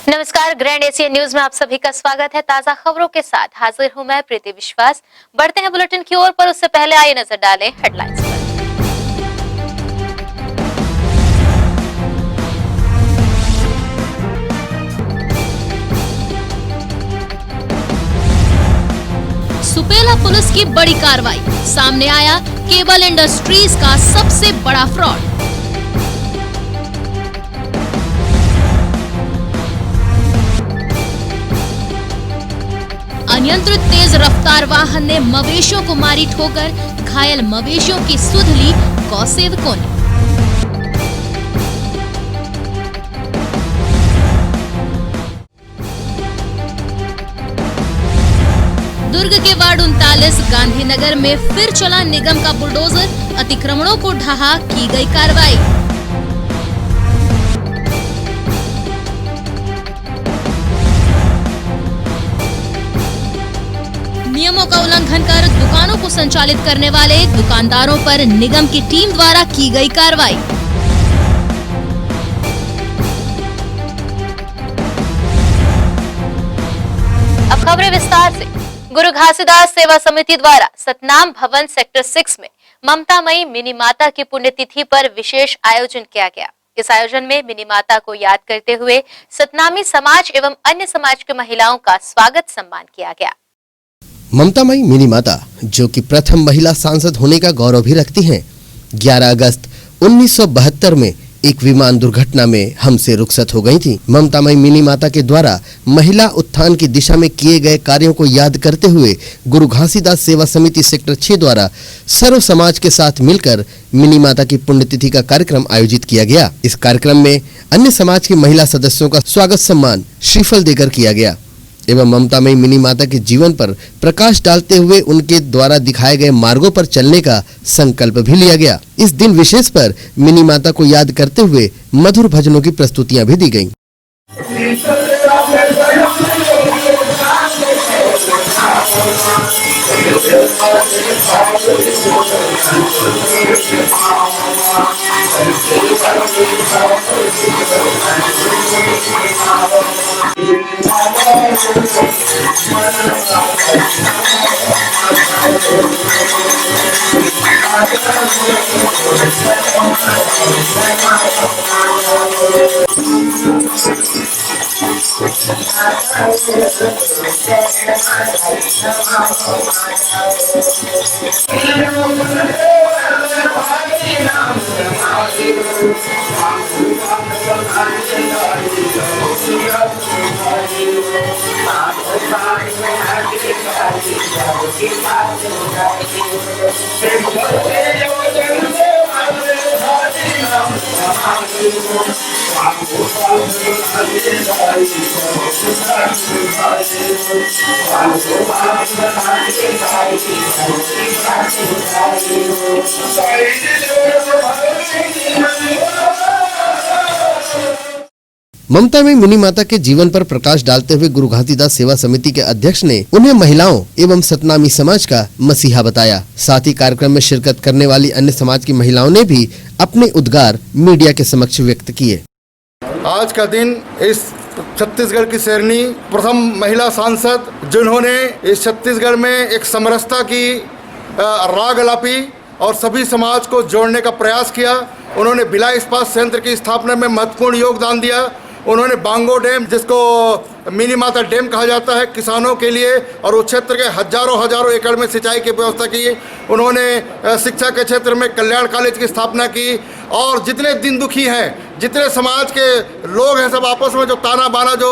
नमस्कार, grand Asia news में आप सभी का स्वागत है। ताजा खबरों के साथ हाजिर हूं मैं प्रीति विश्वास। बढ़ते हैं बुलेटिन की ओर, पर उससे पहले आइए नजर डालें हेडलाइंस पर। सुपेला पुलिस की बड़ी कार्रवाई, सामने आया केबल इंडस्ट्रीज का सबसे बड़ा फ्रॉड। अनियंत्रित तेज रफ्तार वाहन ने मवेशियों को मारी ठोकर, घायल मवेशियों की सुध ली गौसेवकों ने। दुर्ग के वार्ड 39 गांधीनगर में फिर चला निगम का बुलडोजर, अतिक्रमणों को ढहा, की गई कार्रवाई। नियमों का उल्लंघन कर दुकानों को संचालित करने वाले दुकानदारों पर निगम की टीम द्वारा की गई कार्रवाई। अब खबरें विस्तार से। गुरु घासीदास सेवा समिति द्वारा सतनाम भवन सेक्टर 6 में ममतामयी मिनी माता की पुण्यतिथि पर विशेष आयोजन किया गया। इस आयोजन में मिनी माता को याद करते हुए सतनामी समाज एवं अन्य समाज की महिलाओं का स्वागत सम्मान किया गया। ममतामयी मिनी माता, जो कि प्रथम महिला सांसद होने का गौरव भी रखती हैं, 11 अगस्त 1972 में एक विमान दुर्घटना में हमसे रुखसत हो गई थी। ममतामयी मिनी माता के द्वारा महिला उत्थान की दिशा में किए गए कार्यों को याद करते हुए गुरु घासीदास सेवा समिति सेक्टर 6 द्वारा सर्व समाज के साथ मिलकर मिनी माता की पुण्यतिथि का कार्यक्रम आयोजित किया गया। इस कार्यक्रम में अन्य समाज की महिला सदस्यों का स्वागत सम्मान श्रीफल देकर किया गया एवं ममतामयी मिनी माता के जीवन पर प्रकाश डालते हुए उनके द्वारा दिखाए गए मार्गों पर चलने का संकल्प भी लिया गया। इस दिन विशेष पर मिनी माता को याद करते हुए मधुर भजनों की प्रस्तुतियां भी दी गईं। ममतामयी मिनी माता के जीवन पर प्रकाश डालते हुए गुरु घासीदास सेवा समिति के अध्यक्ष ने उन्हें महिलाओं एवं सतनामी समाज का मसीहा बताया। साथ ही कार्यक्रम में शिरकत करने वाली अन्य समाज की महिलाओं ने भी अपने उद्गार मीडिया के समक्ष व्यक्त किए। आज का दिन इस छत्तीसगढ़ की शेरनी, प्रथम महिला सांसद, जिन्होंने इस छत्तीसगढ़ में एक समरसता की राग अलापी और सभी समाज को जोड़ने का प्रयास किया। उन्होंने भिलाई इस्पात संयंत्र की स्थापना में महत्वपूर्ण योगदान दिया। उन्होंने बांगो डैम, जिसको मिनी माता डैम कहा जाता है, किसानों के लिए और उस क्षेत्र के हजारों एकड़ में सिंचाई की व्यवस्था की। उन्होंने शिक्षा के क्षेत्र में कल्याण कॉलेज की स्थापना की और जितने दिन दुखी हैं, जितने समाज के लोग हैं, सब आपस में जो ताना बाना, जो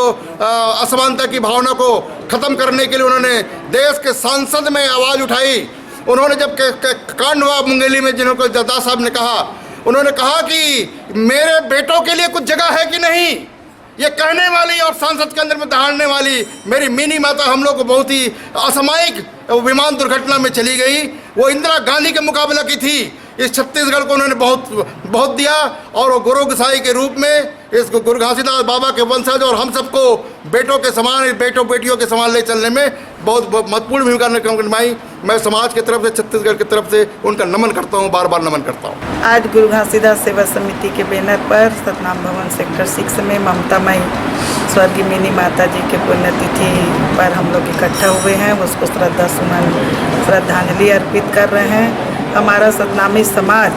असमानता की भावना को ख़त्म करने के लिए उन्होंने देश के संसद में आवाज़ उठाई। उन्होंने जब कांड हुआ मुंगेली में, जिन्होंने दादा साहब ने कहा, उन्होंने कहा कि मेरे बेटों के लिए कुछ जगह है कि नहीं, ये कहने वाली और सांसद के अंदर में दहाड़ने वाली मेरी मिनी माता हम लोग को बहुत ही असामयिक विमान दुर्घटना में चली गई। वो इंदिरा गांधी के मुकाबला की थी। इस छत्तीसगढ़ को उन्होंने बहुत दिया और वो गुरु गोसाई के रूप में इस गुरु घासीदास बाबा के वंशज और हम सबको बेटों के समान, बेटों बेटियों के समान ले चलने में बहुत महत्वपूर्ण भूमिका निभाई। मैं समाज की तरफ से, छत्तीसगढ़ की तरफ से उनका नमन करता हूँ, बार बार नमन करता हूँ। आज गुरु घासीदास सेवा समिति के बैनर पर सतनाम भवन सेक्टर 6 में ममतामयी स्वर्गीय मिनी माता जी के पुण्यतिथि पर हम लोग इकट्ठा हुए हैं, उसको श्रद्धांजलि अर्पित कर रहे हैं। हमारा सतनामी समाज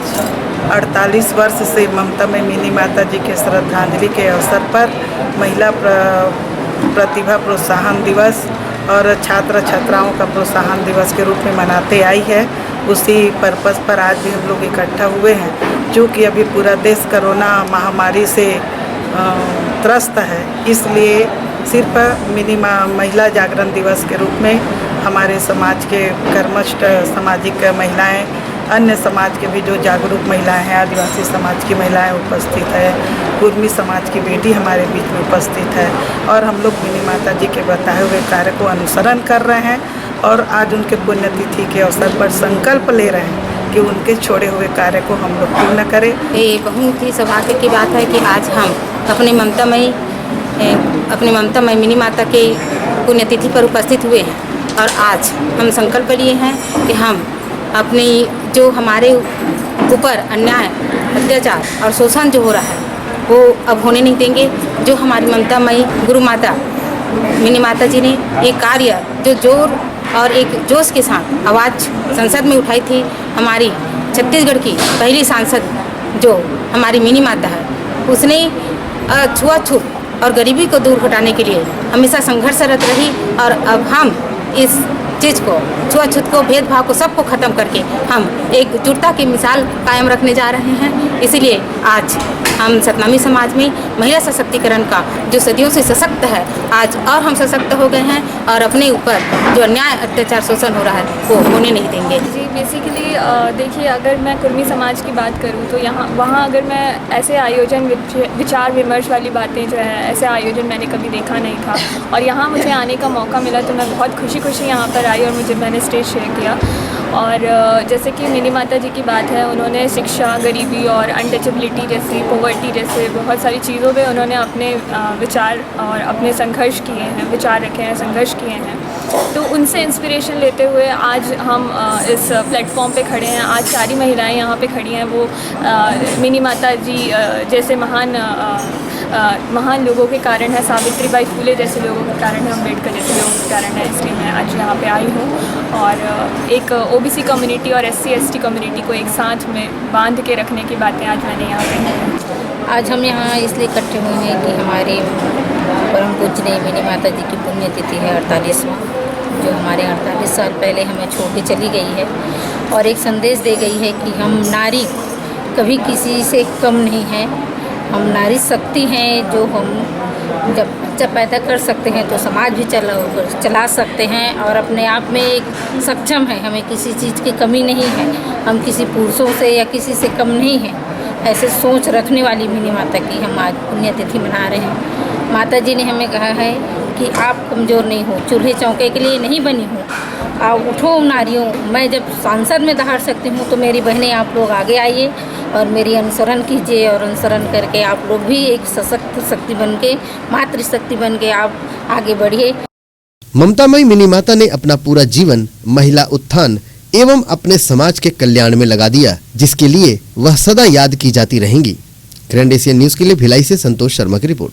48 वर्ष से ममता में मिनी माता जी के श्रद्धांजलि के अवसर पर महिला प्रतिभा प्रोत्साहन दिवस और छात्र छात्राओं का प्रोत्साहन दिवस के रूप में मनाते आई है। उसी पर्पस पर आज भी हम लोग इकट्ठा हुए हैं। चूँकि अभी पूरा देश कोरोना महामारी से त्रस्त है, इसलिए सिर्फ महिला जागरण दिवस के रूप में हमारे समाज के कर्मठ सामाजिक महिलाएं, अन्य समाज के भी जो जागरूक महिलाएं हैं, आदिवासी समाज की महिलाएं उपस्थित है, कुर्मी समाज की बेटी हमारे बीच में उपस्थित है और हम लोग मिनी माता जी के बताए हुए कार्य को अनुसरण कर रहे हैं और आज उनके पुण्यतिथि के अवसर पर संकल्प ले रहे हैं कि उनके छोड़े हुए कार्य को हम लोग पूर्ण करें। ये बहुत ही सौभाग्य की बात है कि आज हम अपनी ममतामयी मिनी माता के पुण्यतिथि पर उपस्थित हुए हैं और आज हम संकल्प लिए हैं कि हम अपनी जो हमारे ऊपर अन्याय, अत्याचार और शोषण जो हो रहा है वो अब होने नहीं देंगे। जो हमारी ममतामयी गुरु माता मिनी माता जी ने ये कार्य जो जोर और एक जोश के साथ आवाज़ संसद में उठाई थी, हमारी छत्तीसगढ़ की पहली सांसद जो हमारी मिनी माता है, उसने छुआछूत और गरीबी को दूर हटाने के लिए हमेशा संघर्षरत रही और अब हम इस चीज़ को, छुआछूत को, भेदभाव को, सबको ख़त्म करके हम एकजुटता की मिसाल कायम रखने जा रहे हैं। इसीलिए आज हम सतनामी समाज में महिला सशक्तिकरण का जो सदियों से सशक्त है, आज और हम सशक्त हो गए हैं और अपने ऊपर जो अन्याय, अत्याचार, शोषण हो रहा है वो होने नहीं देंगे। जी, बेसिकली देखिए, अगर मैं कुर्मी समाज की बात करूँ तो वहाँ अगर मैं ऐसे आयोजन, विचार विमर्श वाली बातें जो है, ऐसे आयोजन मैंने कभी देखा नहीं था और यहाँ मुझे आने का मौका मिला तो मैं बहुत खुशी यहाँ पर आई और मैंने स्टेज शेयर किया। और जैसे कि मिनी माता जी की बात है, उन्होंने शिक्षा, गरीबी और अनटचेबिलिटी जैसी, पॉवर्टी जैसे बहुत सारी चीज़ों पे उन्होंने अपने विचार और अपने संघर्ष किए हैं, विचार रखे हैं, संघर्ष किए हैं। तो उनसे इंस्पिरेशन लेते हुए आज हम इस प्लेटफॉर्म पे खड़े हैं। आज सारी महिलाएं यहाँ पे खड़ी हैं, वो मिनी माता जी जैसे महान लोगों के कारण है, सावित्रीबाई फुले जैसे लोगों के कारण है, अम्बेडकर जैसे लोगों के कारण है। इसलिए मैं आज यहाँ पे आई हूँ और एक ओबीसी कम्युनिटी और SC/ST कम्युनिटी को एक साथ में बांध के रखने की बातें आज मैंने यहाँ पे। आज हम यहाँ इसलिए इकट्ठे हुए हैं कि हमारे परम पूज्य मिनी माता जी की पुण्यतिथि है 48वां, जो हमारे 48 साल पहले हमें छोड़ के चली गई है और एक संदेश दे गई है कि हम नारी कभी किसी से कम नहीं हैं, हम नारी शक्ति हैं। जो हम जब बच्चा पैदा कर सकते हैं तो समाज भी चला सकते हैं और अपने आप में एक सक्षम है, हमें किसी चीज़ की कमी नहीं है, हम किसी पुरुषों से या किसी से कम नहीं हैं। ऐसे सोच रखने वाली मिनी माता की हम आज पुण्यतिथि मना रहे हैं। माता जी ने हमें कहा है कि आप कमज़ोर नहीं हो, चूल्हे चौके के लिए नहीं बनी हूँ, आप उठो नारियों। मैं जब सांसद में दहाड़ सकती हूँ तो मेरी बहनें आप लोग आगे आइए और मेरी अनुसरण कीजिए और अनुसरण करके आप लोग भी एक सशक्त शक्ति बन के, मातृशक्ति बन के आप आगे बढ़िए। ममतामयी मिनी माता ने अपना पूरा जीवन महिला उत्थान एवं अपने समाज के कल्याण में लगा दिया, जिसके लिए वह सदा याद की जाती रहेंगी। ग्रैंड एशियन न्यूज के लिए भिलाई से संतोष शर्मा की रिपोर्ट।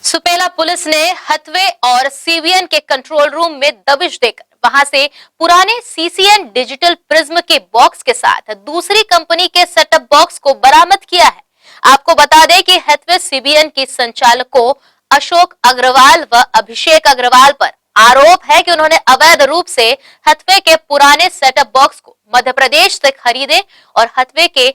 सुपेला पुलिस ने हथवे और CVN के कंट्रोल रूम में दबिश देकर वहां से पुराने CCN डिजिटल प्रिज्म के बॉक्स के साथ दूसरी कंपनी के सेटअप बॉक्स को बरामद किया है। आपको बता दें कि हथवे CVN के संचालकों अशोक अग्रवाल व अभिषेक अग्रवाल पर आरोप है कि उन्होंने अवैध रूप से हथवे के पुराने सेटअप बॉक्स को मध्य प्रदेश से खरीदे और हथवे के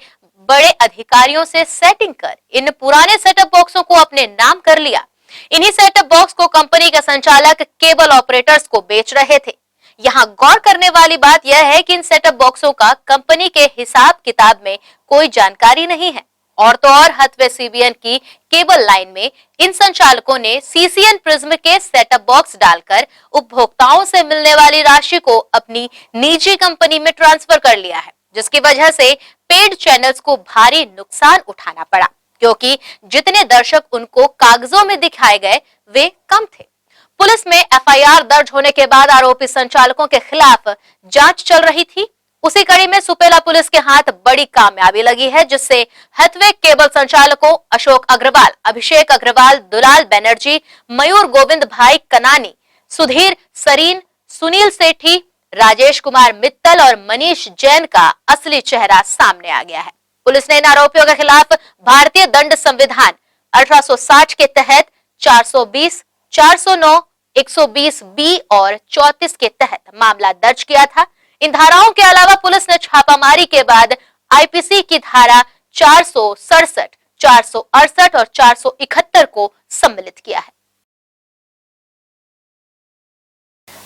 बड़े अधिकारियों से सेटिंग कर इन पुराने सेटअप बॉक्सों को अपने नाम कर लिया। इन्हीं सेटअप बॉक्स को कंपनी के संचालक केबल ऑपरेटर्स को बेच रहे थे। यहाँ गौर करने वाली बात यह है कि इन सेटअप बॉक्सों का कंपनी के हिसाब किताब में कोई जानकारी नहीं है। और तो और हथवे CVN की केबल लाइन में इन संचालकों ने CCN प्रिज्म के सेटअप बॉक्स डालकर उपभोक्ताओं से मिलने वाली राशि को अपनी निजी कंपनी में ट्रांसफर कर लिया है, जिसकी वजह से पेड चैनल्स को भारी नुकसान उठाना पड़ा, क्योंकि जितने दर्शक उनको कागजों में दिखाए गए वे कम थे। पुलिस में FIR दर्ज होने के बाद आरोपी संचालकों के खिलाफ जांच चल रही थी। उसी कड़ी में सुपेला पुलिस के हाथ बड़ी कामयाबी लगी है, जिससे हथवे केबल संचालकों अशोक अग्रवाल, अभिषेक अग्रवाल, दुलाल बनर्जी, मयूर गोविंद भाई कनानी, सुधीर सरीन, सुनील सेठी, राजेश कुमार मित्तल और मनीष जैन का असली चेहरा सामने आ गया है। पुलिस ने इन आरोपियों के खिलाफ भारतीय दंड संविधान 1860 के तहत 420, 409, 120 बी और 34 के तहत मामला दर्ज किया था। इन धाराओं के अलावा पुलिस ने छापामारी के बाद आईपीसी की धारा 467, 468 और 471 को सम्मिलित किया है।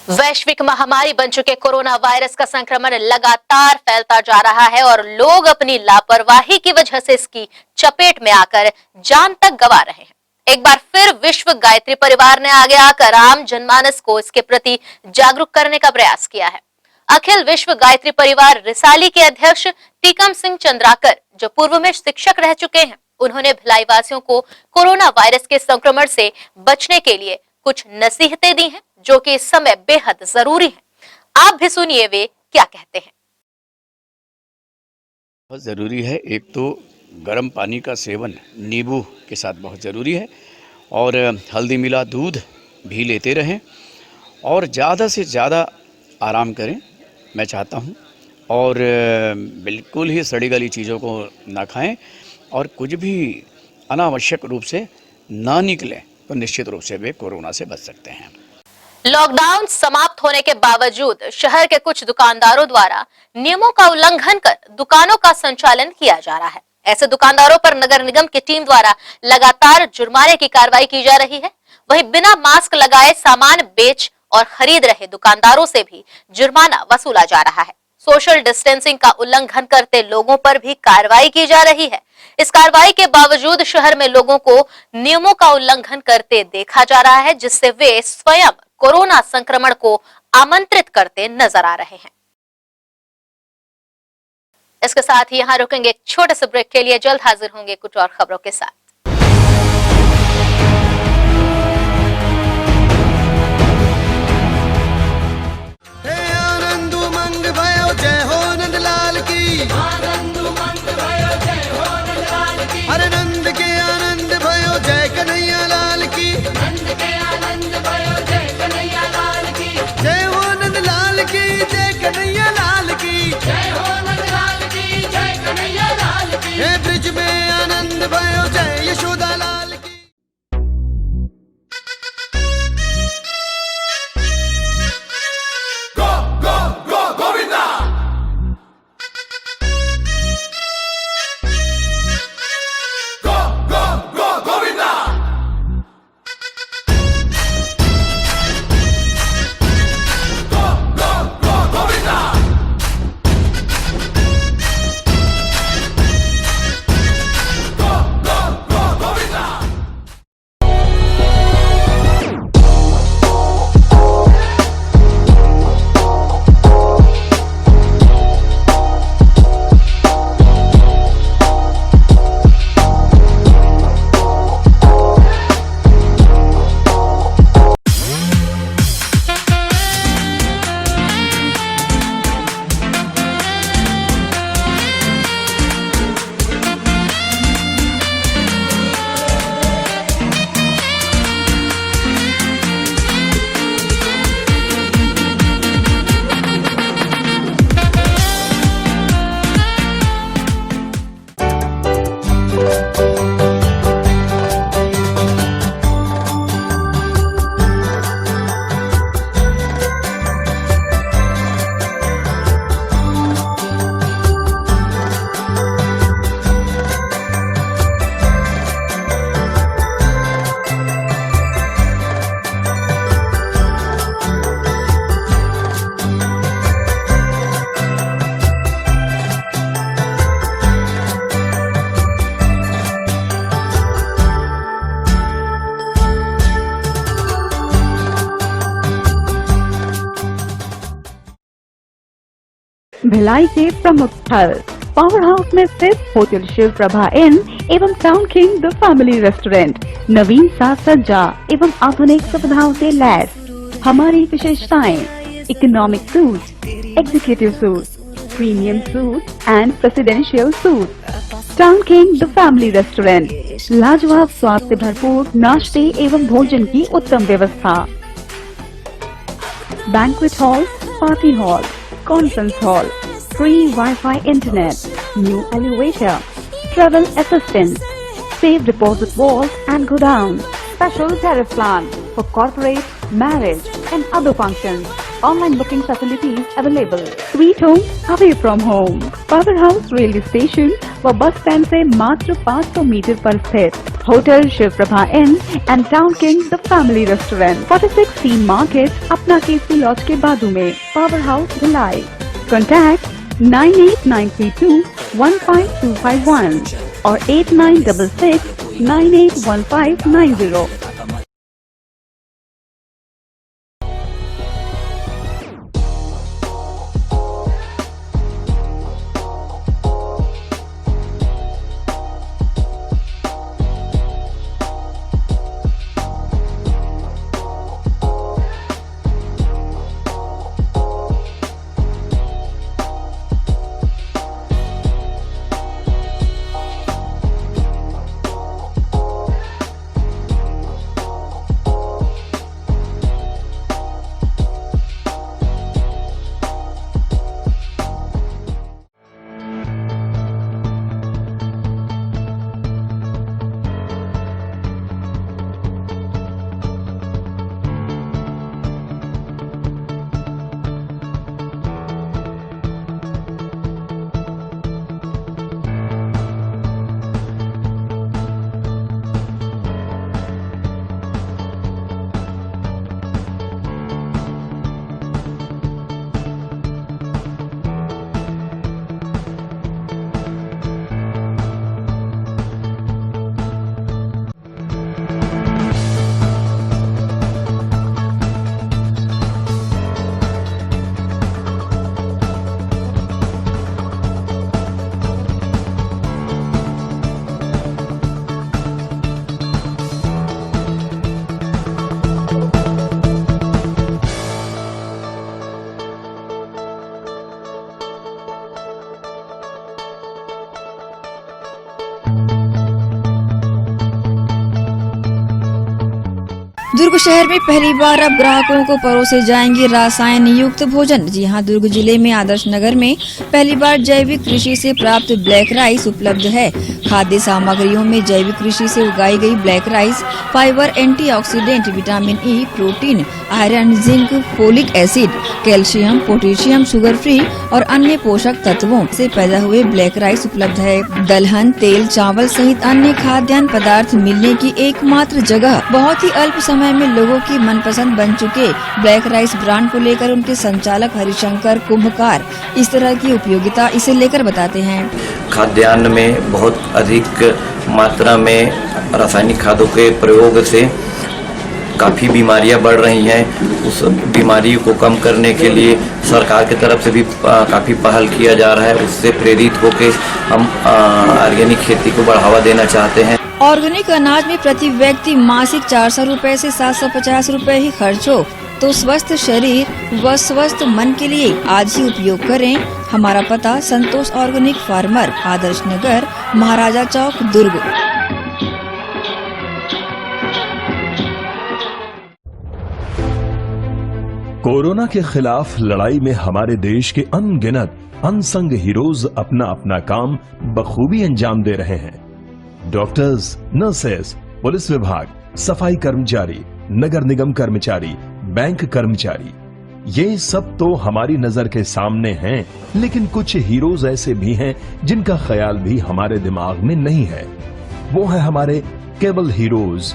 वैश्विक महामारी बन चुके कोरोना वायरस का संक्रमण लगातार फैलता जा रहा है और लोग अपनी लापरवाही की वजह से इसकी चपेट में आकर जान तक गंवा रहे हैं। एक बार फिर विश्व गायत्री परिवार ने आगे आकर आम जनमानस को इसके प्रति जागरूक करने का प्रयास किया है। अखिल विश्व गायत्री परिवार रिसाली के अध्यक्ष टीकम सिंह चंद्राकर, जो पूर्व में शिक्षक रह चुके हैं, उन्होंने भिलाई वासियों को कोरोना वायरस के संक्रमण से बचने के लिए कुछ नसीहतें दी हैं, जो कि इस समय बेहद जरूरी हैं। आप भी सुनिए वे क्या कहते हैं। बहुत ज़रूरी है। एक तो गर्म पानी का सेवन नींबू के साथ बहुत ज़रूरी है और हल्दी मिला दूध भी लेते रहें और ज़्यादा से ज़्यादा आराम करें, मैं चाहता हूं। और बिल्कुल ही सड़ी गली चीज़ों को ना खाएं और कुछ भी अनावश्यक रूप से ना निकलें, तो निश्चित रूप से वे कोरोना से बच सकते हैं। लॉकडाउन समाप्त होने के बावजूद शहर के कुछ दुकानदारों द्वारा नियमों का उल्लंघन कर दुकानों का संचालन किया जा रहा है। ऐसे दुकानदारों पर नगर निगम की टीम द्वारा लगातार जुर्माने की कार्रवाई की जा रही है। वहीं बिना मास्क लगाए सामान बेच और खरीद रहे दुकानदारों से भी जुर्माना वसूला जा रहा है। सोशल डिस्टेंसिंग का उल्लंघन करते लोगों पर भी कार्रवाई की जा रही है। इस कार्रवाई के बावजूद शहर में लोगों को नियमों का उल्लंघन करते देखा जा रहा है, जिससे वे स्वयं कोरोना संक्रमण को आमंत्रित करते नजर आ रहे हैं। इसके साथ ही यहाँ रुकेंगे एक छोटे से ब्रेक के लिए। जल्द हाजिर होंगे कुछ और खबरों के साथ। जय हो नंद लाल की, अरे नंद के आनंद भयो जय कन्हैया लाल की, जय हो नंद लाल की, जय कन्हैया लाल की, हे ब्रिज में आनंद भयो जय यशोदा लाल की। भिलाई के प्रमुख स्थल पावर हाउस में स्थित होटल शिव प्रभा इन एवं town king the family restaurant नवीन साज सज्जा एवं आधुनिक सुविधाओं से लैस। हमारी विशेषताएं economic suite, executive suite, premium suites and presidential suites. Town King The Family Restaurant, लाजवाब स्वाद से भरपूर नाश्ते एवं भोजन की उत्तम व्यवस्था। Banquet hall, party hall, conference hall, free Wi-Fi internet, new elevator, travel assistance, safe deposit vault and godown, special tariff plan for corporate, marriage and other functions. Online booking facilities available. Sweet home away from home. Power House railway station व bus stand से मात्र 500 metre पर स्थित hotel Shiv Prabha inn and town king the family restaurant 46 C market अपना KC laws के बाजू में। Power house Bhilai. Contact 98932 15251 और 8966 981590। दुर्ग शहर में पहली बार अब ग्राहकों को परोसे जाएंगे रसायन युक्त भोजन। जी हां, दुर्ग जिले में आदर्श नगर में पहली बार जैविक कृषि से प्राप्त ब्लैक राइस उपलब्ध है। खाद्य सामग्रियों में जैविक कृषि से उगाई गई black rice fibre, antioxidant, vitamin E, protein, iron, zinc, folic acid, calcium, potassium, sugar free और अन्य पोषक तत्वों से पैदा हुए ब्लैक राइस उपलब्ध है। दलहन, तेल, चावल सहित अन्य खाद्यान्न पदार्थ मिलने की एकमात्र जगह। बहुत ही अल्प समय में लोगों की मनपसंद बन चुके ब्लैक राइस ब्रांड को लेकर उनके संचालक हरिशंकर कुंभकार इस तरह की उपयोगिता इसे लेकर बताते हैं। खाद्यान्न में बहुत अधिक मात्रा में रासायनिक खादों के प्रयोग से काफ़ी बीमारियां बढ़ रही हैं। उस बीमारी को कम करने के लिए सरकार की तरफ से भी काफ़ी पहल किया जा रहा है। उससे प्रेरित होकर हम ऑर्गेनिक खेती को बढ़ावा देना चाहते हैं। ऑर्गेनिक अनाज में प्रति व्यक्ति मासिक 400 रुपए से 750 रुपए ही खर्च हो तो स्वस्थ शरीर व स्वस्थ मन के लिए आज ही उपयोग करें। हमारा पता संतोष ऑर्गेनिक फार्मर, आदर्श नगर, महाराजा चौक, दुर्ग। कोरोना के खिलाफ लड़ाई में हमारे देश के अनगिनत अनसंग हीरोज अपना अपना काम बखूबी अंजाम दे रहे हैं। डॉक्टर्स, नर्सेस, पुलिस विभाग, सफाई कर्मचारी, नगर निगम कर्मचारी, बैंक कर्मचारी, ये सब तो हमारी नजर के सामने हैं, लेकिन कुछ हीरोज ऐसे भी हैं जिनका ख्याल भी हमारे दिमाग में नहीं है। वो है हमारे केबल हीरोज।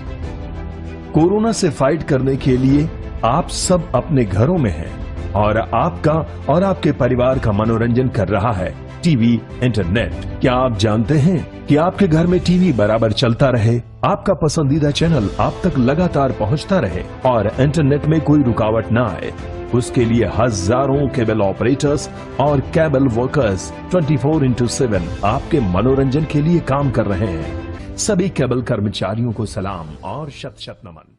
कोरोना से फाइट करने के लिए आप सब अपने घरों में हैं और आपका और आपके परिवार का मनोरंजन कर रहा है टीवी, इंटरनेट। क्या आप जानते हैं कि आपके घर में टीवी बराबर चलता रहे, आपका पसंदीदा चैनल आप तक लगातार पहुंचता रहे और इंटरनेट में कोई रुकावट ना आए? उसके लिए हजारों केबल ऑपरेटर्स और केबल वर्कर्स 24/7 आपके मनोरंजन के लिए काम कर रहे हैं। सभी केबल कर्मचारियों को सलाम और शत शत नमन।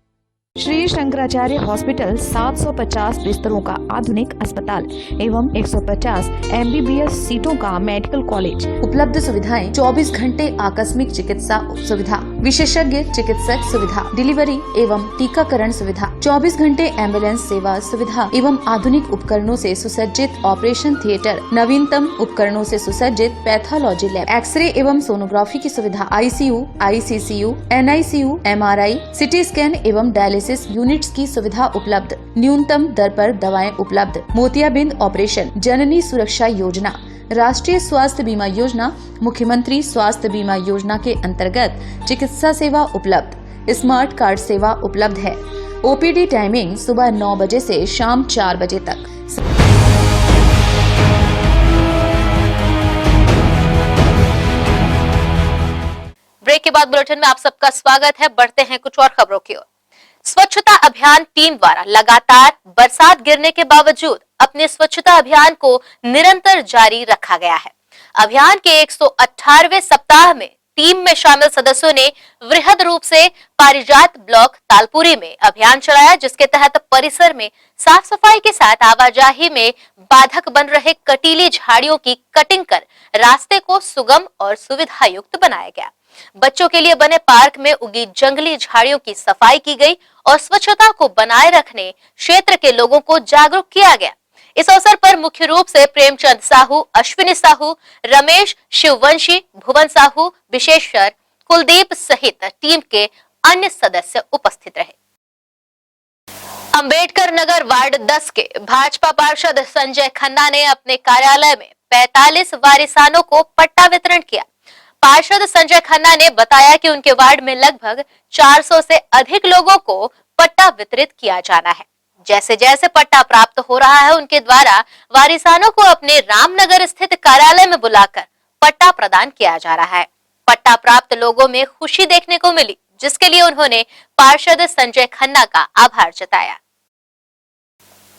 श्री शंकराचार्य हॉस्पिटल 750 बिस्तरों का आधुनिक अस्पताल एवं 150 MBBS सीटों का मेडिकल कॉलेज। उपलब्ध सुविधाएं 24 घंटे आकस्मिक चिकित्सा सुविधा, विशेषज्ञ चिकित्सक सुविधा, डिलीवरी एवं टीकाकरण सुविधा, 24 घंटे एम्बुलेंस सेवा सुविधा एवं आधुनिक उपकरणों से सुसज्जित ऑपरेशन थिएटर, नवीनतम उपकरणों से सुसज्जित पैथोलॉजी लैब, एक्सरे एवं सोनोग्राफी की सुविधा, ICU, ICCU, NICU, MRI, CT scan एवं डायलिसिस यूनिट्स की सुविधा उपलब्ध। न्यूनतम दर पर दवाएं उपलब्ध। मोतियाबिंद ऑपरेशन, जननी सुरक्षा योजना, राष्ट्रीय स्वास्थ्य बीमा योजना, मुख्यमंत्री स्वास्थ्य बीमा योजना के अंतर्गत चिकित्सा सेवा उपलब्ध। स्मार्ट कार्ड सेवा उपलब्ध है। OPD टाइमिंग सुबह 9 बजे से शाम 4 बजे तक। ब्रेक के बाद बुलेटिन में आप सबका स्वागत है। बढ़ते हैं कुछ और खबरों की ओर। स्वच्छता अभियान टीम द्वारा लगातार बरसात गिरने के बावजूद अपने स्वच्छता अभियान को निरंतर जारी रखा गया है। अभियान के 118वें सप्ताह में टीम में शामिल सदस्यों ने वृहद रूप से पारिजात ब्लॉक तालपुरी में अभियान चलाया, जिसके तहत परिसर में साफ सफाई के साथ आवाजाही में बाधक बन रहे कटीली झाड़ियों की कटिंग कर रास्ते को सुगम और सुविधा युक्त बनाया गया। बच्चों के लिए बने पार्क में उगी जंगली झाड़ियों की सफाई की गई और स्वच्छता को बनाए रखने क्षेत्र के लोगों को जागरूक किया गया। इस अवसर पर मुख्य रूप से प्रेमचंद साहू, अश्विनी साहू, रमेश शिववंशी, भुवन साहू, विशेषकर कुलदीप सहित टीम के अन्य सदस्य उपस्थित रहे। अंबेडकर नगर वार्ड 10 के भाजपा पार्षद संजय खन्ना ने अपने कार्यालय में 45 वारिसानों को पट्टा वितरण किया। पार्षद संजय खन्ना ने बताया कि उनके वार्ड में लगभग 400 से अधिक लोगों को पट्टा वितरित किया जाना है। जैसे जैसे पट्टा प्राप्त हो रहा है, उनके द्वारा वारिसानों को अपने रामनगर स्थित कार्यालय में बुलाकर पट्टा प्रदान किया जा रहा है। पट्टा प्राप्त लोगों में खुशी देखने को मिली, जिसके लिए उन्होंने पार्षद संजय खन्ना का आभार जताया।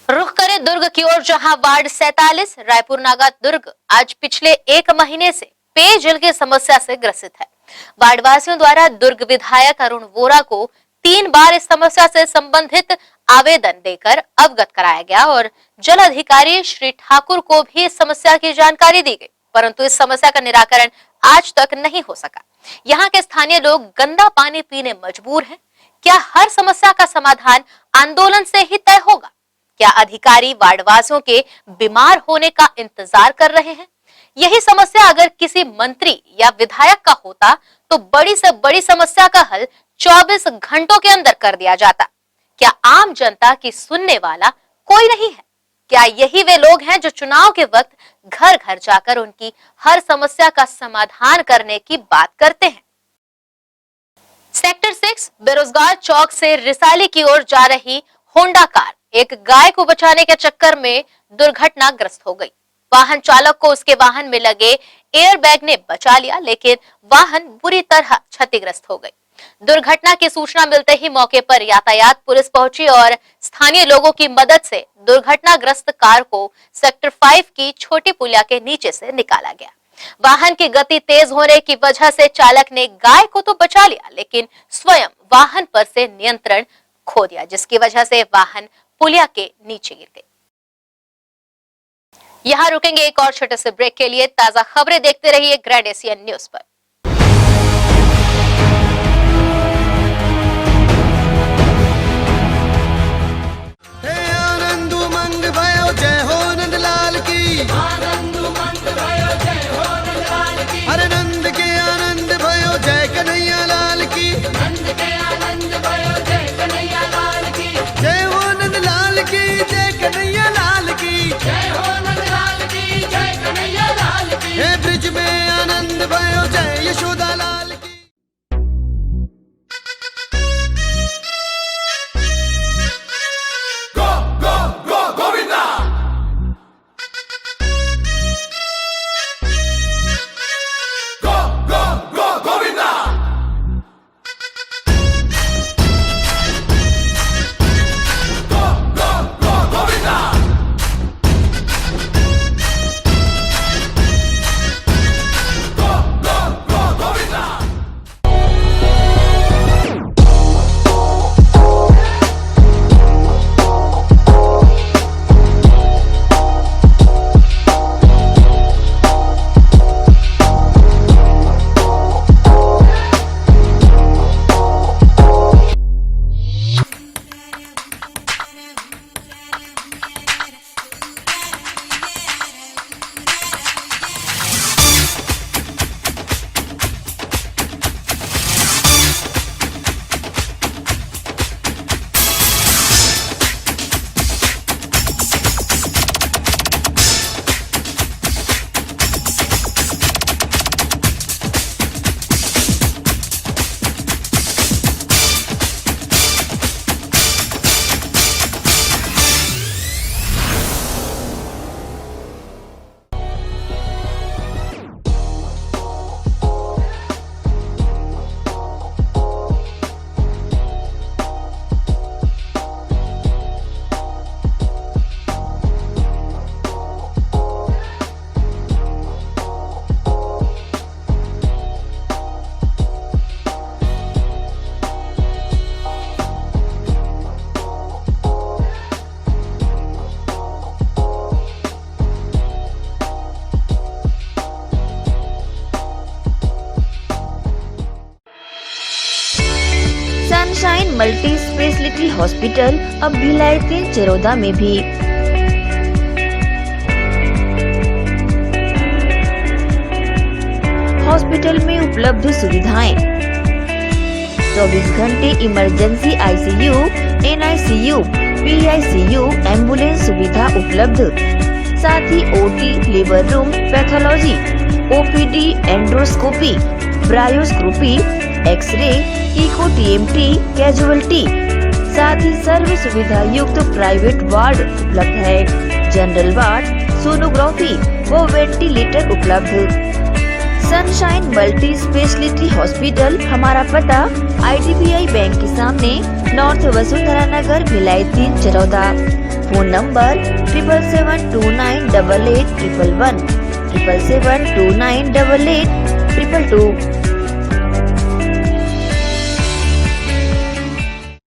रुख करें दुर्ग की ओर, जहां वार्ड 47 रायपुर नागा दुर्ग आज पिछले 1 महीने से पेयजल की समस्या से ग्रसित है। वार्डवासियों द्वारा दुर्ग विधायक अरुण वोरा को 3 बार इस समस्या से संबंधित आवेदन देकर अवगत कराया गया और जल अधिकारी श्री ठाकुर को भी इस समस्या की जानकारी दी गई, परंतु इस समस्या का निराकरण आज तक नहीं हो सका। यहाँ के स्थानीय लोग गंदा पानी पीने मजबूर हैं। क्या हर समस्या का समाधान आंदोलन से ही तय होगा? क्या अधिकारी वार्डवासियों के बीमार होने का इंतजार कर रहे हैं? यही समस्या अगर किसी मंत्री या विधायक का होता तो बड़ी से बड़ी समस्या का हल 24 घंटों के अंदर कर दिया जाता। क्या आम जनता की सुनने वाला कोई नहीं है? क्या यही वे लोग हैं जो चुनाव के वक्त घर घर जाकर उनकी हर समस्या का समाधान करने की बात करते हैं? सेक्टर 6 बेरोजगार चौक से रिसाली की ओर जा रही होंडा कार एक गाय को बचाने के चक्कर में दुर्घटनाग्रस्त हो गई। वाहन चालक को उसके वाहन में लगे एयरबैग ने बचा लिया, लेकिन वाहन बुरी तरह क्षतिग्रस्त हो गई। दुर्घटना की सूचना मिलते ही मौके पर यातायात पुलिस पहुंची और स्थानीय लोगों की मदद से दुर्घटनाग्रस्त कार को सेक्टर 5 की छोटी पुलिया के नीचे से निकाला गया। वाहन की गति तेज होने की वजह से चालक ने गाय को तो बचा लिया, लेकिन स्वयं वाहन पर से नियंत्रण खो दिया, जिसकी वजह से वाहन पुलिया के नीचे गिर गई। यहाँ रुकेंगे एक और छोटे से ब्रेक के लिए। ताजा खबरें देखते रहिए ग्रैंड एशियन न्यूज पर। आनंद उमंग भयो जय हो नंदलाल की, अरे नंद के आनंद भयो जय कन्हैया लाल की, जय हो नंदलाल की, जय कन्हैया लाल की, हे ब्रिज में आनंद भयो जय यशोदा लाल की। Go go go Govinda, go go go Govinda, go go go Govinda, go go go Govinda. Sunshine multi speciality hospital अब भिलाई 3 चरौदा में भी। हॉस्पिटल में उपलब्ध सुविधाएं 24 घंटे emergency ICU, NICU, PICU, ambulance सुविधा उपलब्ध, साथ ही OT, labour room, pathology, OPD, endoscopy, bronchoscopy, x ray, echo TMT, casualty, साथ ही सर्व सुविधा युक्त प्राइवेट वार्ड उपलब्ध है। जनरल वार्ड, सोनोग्राफी व वेंटिलेटर उपलब्ध। सनशाइन मल्टी स्पेशलिटी हॉस्पिटल, हमारा पता IDBI बैंक के सामने, north Vasundhara Nagar, Bhilai 3 Charoda. Phone number 7772988811, 7772988822।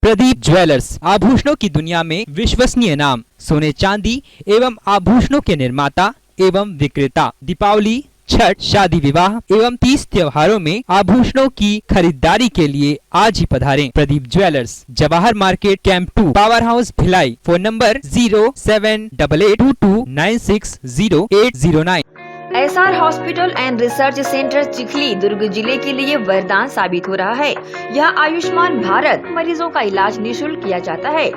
Pradeep jewellers, आभूषणों की दुनिया में विश्वसनीय नाम, सोने चांदी एवं आभूषणों के निर्माता एवं विक्रेता। दीपावली, छठ, शादी विवाह एवं 30 त्योहारों में आभूषणों की खरीदारी के लिए आज ही पधारें। Pradeep jewellers, Jawahar market, camp 2, power house, Bhilai. Phone number 078822960809। SR hospital and research centre Chikhli Durg जिले के लिए वरदान साबित हो रहा है। यहाँ आयुष्मान भारत मरीजों का इलाज निःशुल्क किया जाता है।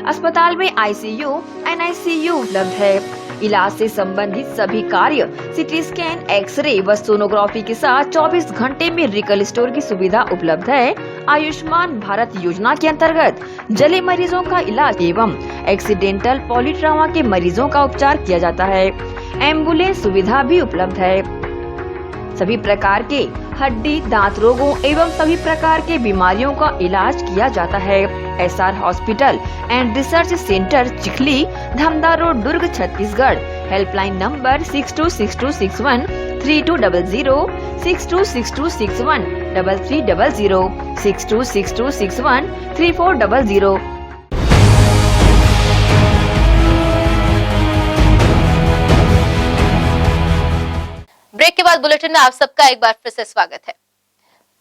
अस्पताल में ICU, NICU उपलब्ध है। इलाज से संबंधित सभी कार्य सिटी स्कैन, एक्सरे व सोनोग्राफी के साथ 24 घंटे में मेडिकल स्टोर की सुविधा उपलब्ध है। आयुष्मान भारत योजना के अंतर्गत जले मरीजों का इलाज एवं एक्सीडेंटल पॉलीट्रामा के मरीजों का उपचार किया जाता है। एम्बुलेंस सुविधा भी उपलब्ध है। सभी प्रकार के हड्डी, दांत रोगों एवं सभी प्रकार के बीमारियों का इलाज किया जाता है। SR hospital and research centre Chikhli, Dhamda road, Durg, Chhattisgarh. Helpline number 626261 3200, 626261 3300, 626261 3400। Break के बाद बुलेटिन में आप सबका एक बार फिर से स्वागत है।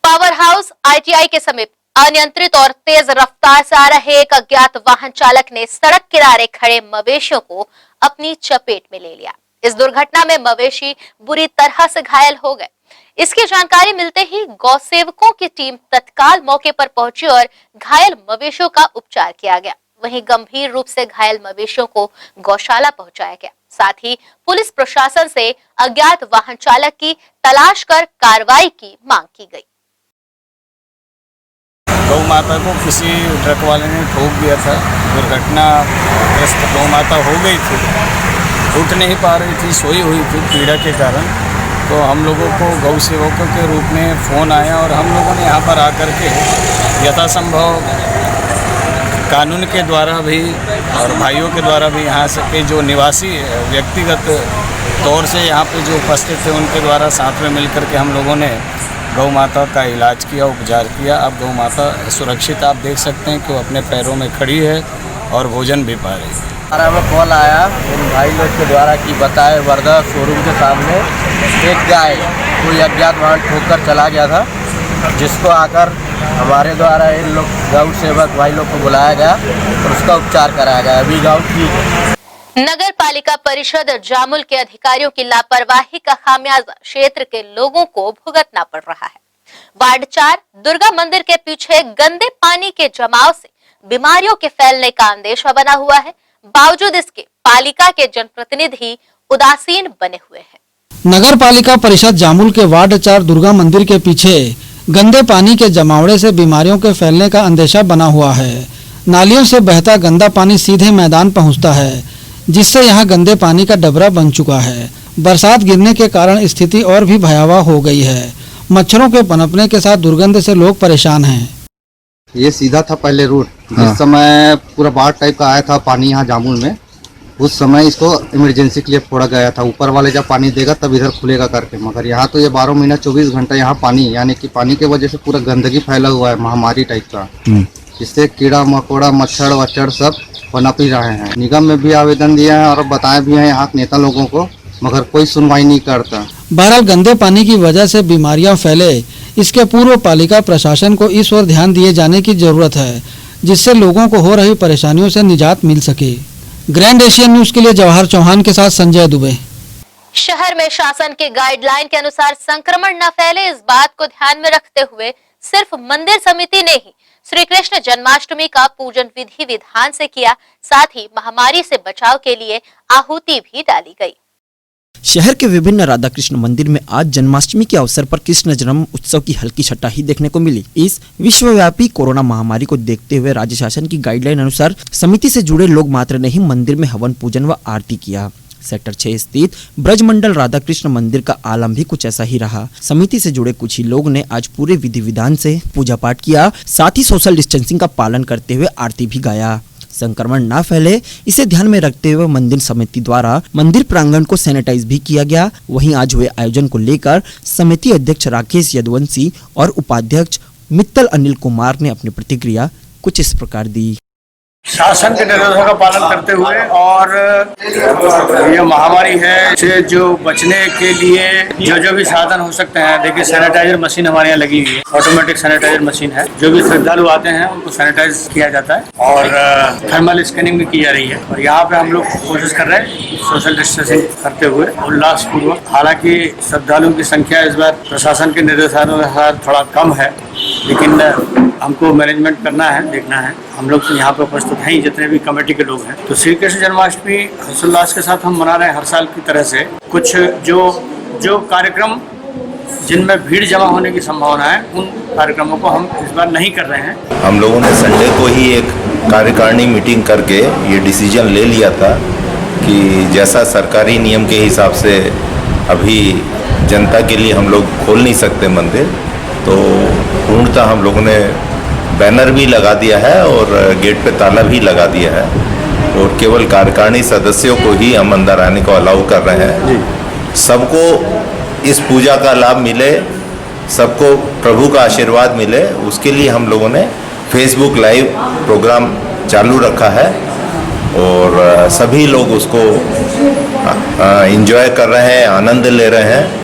पावर हाउस ITI के समीप अनियंत्रित और तेज रफ्तार से आ रहे एक अज्ञात वाहन चालक ने सड़क किनारे खड़े मवेशियों को अपनी चपेट में ले लिया। इस दुर्घटना में मवेशी बुरी तरह से घायल हो गए। इसकी जानकारी मिलते ही गौसेवकों की टीम तत्काल मौके पर पहुंची और घायल मवेशियों का उपचार किया गया। वहीं गंभीर रूप से घायल मवेशियों को गौशाला पहुंचाया गया। साथ ही पुलिस प्रशासन से अज्ञात वाहन चालक की तलाश कर कार्रवाई की मांग की गई। गौ माता को किसी ट्रक वाले ने ठोक दिया था। दुर्घटनाग्रस्त गौ माता हो गई थी, उठ नहीं पा रही थी, सोई हुई थी पीड़ा के कारण। तो हम लोगों को गौ सेवकों के रूप में फ़ोन आया और हम लोगों ने यहाँ पर आकर के यथासंभव कानून के द्वारा भी और भाइयों के द्वारा भी यहाँ से के जो निवासी व्यक्तिगत तौर से यहाँ पे जो उपस्थित थे उनके द्वारा साथ में मिलकर के हम लोगों ने गौ माता का इलाज किया, उपचार किया। अब गौ माता सुरक्षित आप देख सकते हैं कि वो अपने पैरों में खड़ी है और भोजन भी पा रही है। हमारा में कॉल आया उन भाई लोग के द्वारा कि बताए वर्धा शोरूम के सामने एक गाय कोई अज्ञात वाहन ठोक कर चला गया था, जिसको आकर हमारे द्वारा इन लोग गौ सेवक भाई लोग को बुलाया गया और उसका उपचार कराया गया। अभी गौ ठीक है। नगर पालिका परिषद जामुल के अधिकारियों की लापरवाही का खामियाजा क्षेत्र के लोगों को भुगतना पड़ रहा है। वार्ड 4 दुर्गा मंदिर के पीछे गंदे पानी के जमाव से बीमारियों के फैलने का अंदेशा बना हुआ है। बावजूद इसके पालिका के जनप्रतिनिधि उदासीन बने हुए हैं। नगर पालिका परिषद जामुल के वार्ड 4 दुर्गा मंदिर के पीछे गंदे पानी के जमावड़े से बीमारियों के फैलने का अंदेशा बना हुआ है। नालियों से बहता गंदा पानी सीधे मैदान पहुंचता है, जिससे यहां गंदे पानी का डबरा बन चुका है। बरसात गिरने के कारण स्थिति और भी भयावह हो गई है। मच्छरों के पनपने के साथ दुर्गंध से लोग परेशान हैं। ये सीधा था पहले रूट, जिस समय पूरा बाढ़ टाइप का आया था पानी यहाँ जामुल में, उस समय इसको इमरजेंसी के लिए फोड़ा गया था। ऊपर वाले जब पानी देगा तब इधर खुलेगा करके, मगर यहाँ तो ये 12 महीना 24 घंटा यहाँ पानी, यानी कि पानी के वजह से पूरा गंदगी फैला हुआ है, महामारी टाइप का, जिससे कीड़ा मकोड़ा मच्छर वच्छर सब पनप ही रहे हैं। निगम में भी आवेदन दिया है और बताए भी हैं यहाँ नेता लोगों को, मगर कोई सुनवाई नहीं करता। बहरहाल गंदे पानी की वजह से बीमारियां फैले, इसके पूर्व पालिका प्रशासन को इस ओर ध्यान दिए जाने की जरूरत है, जिससे लोगों को हो रही परेशानियों से निजात मिल सके। ग्रैंड एशियन न्यूज के लिए जवाहर चौहान के साथ संजय दुबे। शहर में शासन के गाइडलाइन के अनुसार संक्रमण न फैले, इस बात को ध्यान में रखते हुए सिर्फ मंदिर समिति ने ही श्री कृष्ण जन्माष्टमी का पूजन विधि विधान से किया, साथ ही महामारी से बचाव के लिए आहुति भी डाली गई। शहर के विभिन्न राधा कृष्ण मंदिर में आज जन्माष्टमी के अवसर पर कृष्ण जन्म उत्सव की हल्की छटा ही देखने को मिली। इस विश्वव्यापी कोरोना महामारी को देखते हुए राज्य शासन की गाइडलाइन अनुसार समिति से जुड़े लोग मात्र ने ही मंदिर में हवन पूजन व आरती किया। सेक्टर 6 स्थित ब्रजमंडल राधा कृष्ण मंदिर का आलम भी कुछ ऐसा ही रहा। समिति से जुड़े कुछ ही लोग ने आज पूरे विधि विधान से पूजा पाठ किया, साथ ही सोशल डिस्टेंसिंग का पालन करते हुए आरती भी गाया। संक्रमण ना फैले, इसे ध्यान में रखते हुए मंदिर समिति द्वारा मंदिर प्रांगण को सैनिटाइज भी किया गया। वहीं आज हुए आयोजन को लेकर समिति अध्यक्ष राकेश यदुवंशी और उपाध्यक्ष मित्तल अनिल कुमार ने अपनी प्रतिक्रिया कुछ इस प्रकार दी। शासन के निर्देशों का पालन करते हुए और ये महामारी है से जो बचने के लिए जो भी साधन हो सकते हैं, देखिए सैनिटाइजर मशीन हमारे यहाँ लगी हुई है, ऑटोमेटिक सैनिटाइजर मशीन है। जो भी श्रद्धालु आते हैं उनको सैनिटाइज किया जाता है और थर्मल स्कैनिंग भी की जा रही है। और यहाँ पे हम लोग कोशिश कर रहे हैं सोशल डिस्टेंसिंग करते हुए उल्लासपूर्वक। हालांकि श्रद्धालुओं की संख्या इस बार प्रशासन के निर्देशानुसार थोड़ा कम है, लेकिन हमको मैनेजमेंट करना है, देखना है। हम लोग तो यहाँ पे उपस्थित हैं जितने भी कमेटी के लोग हैं। तो श्री कृष्ण जन्माष्टमी हर्षोल्लास के साथ हम मना रहे हैं हर साल की तरह से। कुछ जो कार्यक्रम जिनमें भीड़ जमा होने की संभावना है, उन कार्यक्रमों को हम इस बार नहीं कर रहे हैं। हम लोगों ने संडे को ही एक कार्यकारिणी मीटिंग करके ये डिसीजन ले लिया था कि जैसा सरकारी नियम के हिसाब से अभी जनता के लिए हम लोग खोल नहीं सकते मंदिर, तो पूर्णतः हम लोगों ने बैनर भी लगा दिया है और गेट पे ताला भी लगा दिया है और केवल कार्यकारिणी सदस्यों को ही हम अंदर आने को अलाउ कर रहे हैं। सबको इस पूजा का लाभ मिले, सबको प्रभु का आशीर्वाद मिले, उसके लिए हम लोगों ने फेसबुक लाइव प्रोग्राम चालू रखा है और सभी लोग उसको एंजॉय कर रहे हैं, आनंद ले रहे हैं।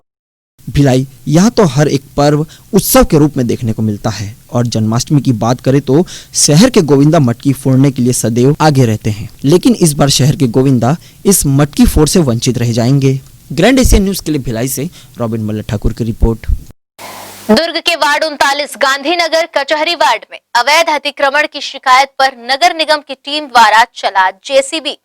भिलाई यहाँ तो हर एक पर्व उत्सव के रूप में देखने को मिलता है और जन्माष्टमी की बात करें तो शहर के गोविंदा मटकी फोड़ने के लिए सदैव आगे रहते हैं, लेकिन इस बार शहर के गोविंदा इस मटकी फोड़ से वंचित रह जाएंगे। ग्रैंड एशियन न्यूज के लिए भिलाई से रॉबिन मल्ल ठाकुर की रिपोर्ट। दुर्ग के वार्ड 39 गांधीनगर कचहरी वार्ड में अवैध अतिक्रमण की शिकायत पर नगर निगम की टीम द्वारा चला जेसीबी।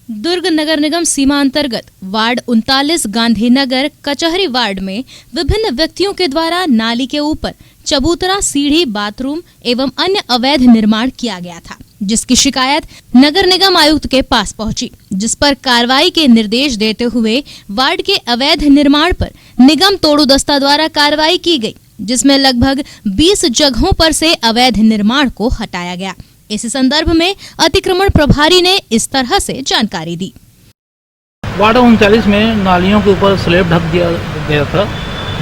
दुर्ग नगर निगम सीमा अंतर्गत वार्ड 39 गांधीनगर कचहरी वार्ड में विभिन्न व्यक्तियों के द्वारा नाली के ऊपर चबूतरा, सीढ़ी, बाथरूम एवं अन्य अवैध निर्माण किया गया था, जिसकी शिकायत नगर निगम आयुक्त के पास पहुंची, जिस पर कार्रवाई के निर्देश देते हुए वार्ड के अवैध निर्माण पर निगम तोड़ू दस्ता द्वारा कार्रवाई की गई, जिसमें लगभग 20 जगहों पर से अवैध निर्माण को हटाया गया। इस संदर्भ में अतिक्रमण प्रभारी ने इस तरह से जानकारी दी। वार्ड 39 में नालियों के ऊपर स्लैब ढक दिया गया था,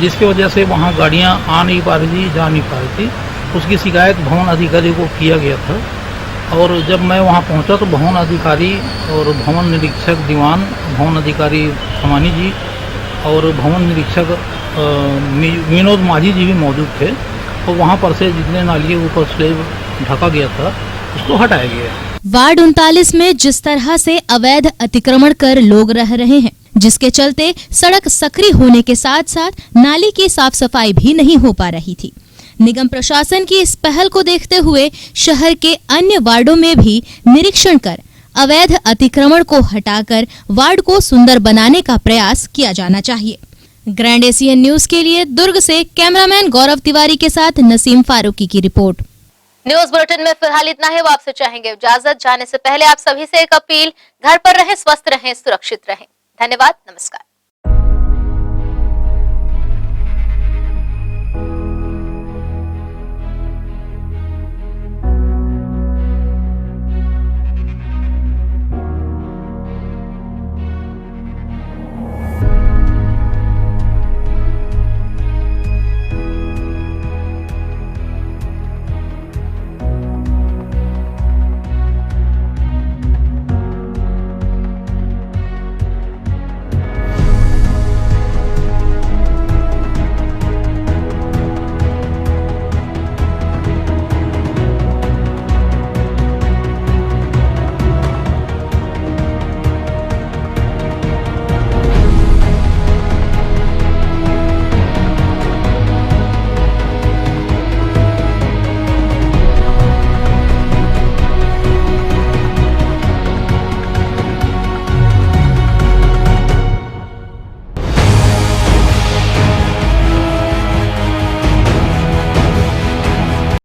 जिसकी वजह से वहां गाड़ियां आ नहीं पा रही थी, जा नहीं पा रही थी। उसकी शिकायत भवन अधिकारी को किया गया था और जब मैं वहां पहुंचा तो भवन अधिकारी और भवन निरीक्षक दीवान, भवन अधिकारी समानी जी और भवन निरीक्षक विनोद माझी जी भी मौजूद थे और वहां पर से जितने नालियों के ऊपर स्लैब ढका गया था उसको हटाया गया। वार्ड 39 में जिस तरह से अवैध अतिक्रमण कर लोग रह रहे हैं, जिसके चलते सड़क सकरी होने के साथ साथ नाली की साफ सफाई भी नहीं हो पा रही थी। निगम प्रशासन की इस पहल को देखते हुए शहर के अन्य वार्डों में भी निरीक्षण कर अवैध अतिक्रमण को हटाकर वार्ड को सुंदर बनाने का प्रयास किया जाना चाहिए। ग्रैंड एशियन न्यूज के लिए दुर्ग से कैमरामैन गौरव तिवारी के साथ नसीम फारूकी की रिपोर्ट। न्यूज बुलेटिन में फिलहाल इतना ही। वो आपसे चाहेंगे इजाजत। जाने से पहले आप सभी से एक अपील, घर पर रहें, स्वस्थ रहें, सुरक्षित रहें। धन्यवाद, नमस्कार।